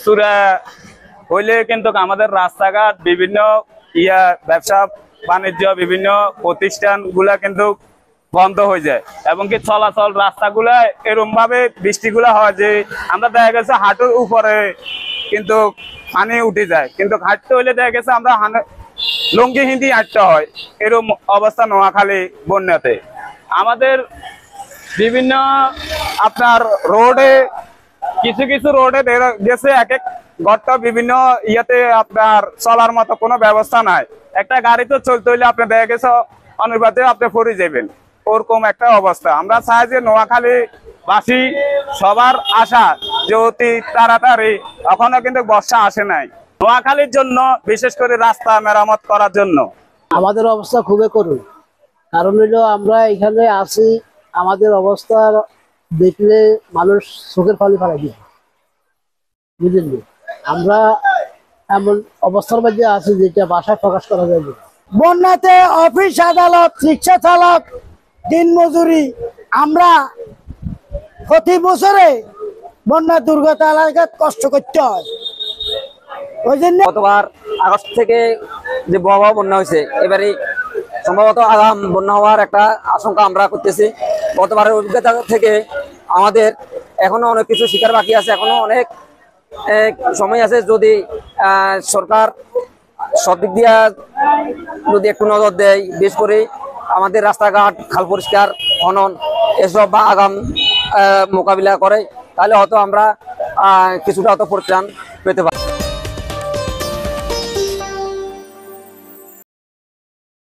চূড়া হইলে কিন্তু আমাদের রাস্তাঘাট বিভিন্ন ব্যবসা বাণিজ্য বিভিন্ন প্রতিষ্ঠান গুলা কিন্তু বন্ধ হয়ে যায় এবং কি চলাচল রাস্তাগুলা এরকম ভাবে বৃষ্টিগুলা হয় যে আমরা দেখা গেছে হাঁটুর উপরে কিন্তু পানি উঠে যায়, কিন্তু হাঁটতে হইলে দেখা গেছে আমরা লুঙ্গি হিন্দি হাঁটতে হয়। এরকম অবস্থা নোয়াখালী বন্যাতে আমাদের বিভিন্ন আপনার রোডে কিছু কিছু রোডে গেছে এক এক গর্ত বিভিন্ন আপনার চলার মতো কোনো ব্যবস্থা নাই। একটা গাড়ি তো চলতে হইলে আপনি দেখা গেছে অনিবার্য আপনি পড়ে যাবেন, ওরকম একটা অবস্থা। আমরা চাই যে নোয়াখালী বাসী সবার আশা যে অতি তাড়াতাড়ি, এখনো কিন্তু বর্ষা আসে নাই, নোয়াখালীর জন্য বিশেষ করে রাস্তা মেরামত করার জন্য। আমাদের অবস্থা খুবই করুণ, কারণ হইলো আমরা এখানে আছি, আমাদের অবস্থা দেখলে মানুষ চোখের পানি ফেলাই দিয়ে, বুঝলেন? আমরা এমন অবস্থার মধ্যে আছি যেটা ভাষায় প্রকাশ করা যায় না। বন্যাতে অফিস আদালত, রিক্সা চালক, দিন মজুরি, আমরা প্রতি বছরে বন্যা দুর্গত এলাকায় কষ্ট করতে হয়। ওই জন্য গতবার আগস্ট থেকে যে ভয়াবহ বন্যা হয়েছে, এবারে সম্ভবত আগাম বন্যা হওয়ার একটা আশঙ্কা আমরা করতেছি। গতবারের অভিজ্ঞতা থেকে আমাদের এখনো অনেক কিছু শিকার বাকি আছে, এখনো অনেক সময় আছে। যদি সরকার সব দিক দিয়া যদি একটু নজর দেয়, বিশেষ করে আমাদের রাস্তাঘাট, খাল পরিষ্কার, খনন এসব বা আগাম মোকাবিলা করে, তাহলে হয়তো আমরা কিছুটা হয়তো পরিত্রাণ পেতে পারি।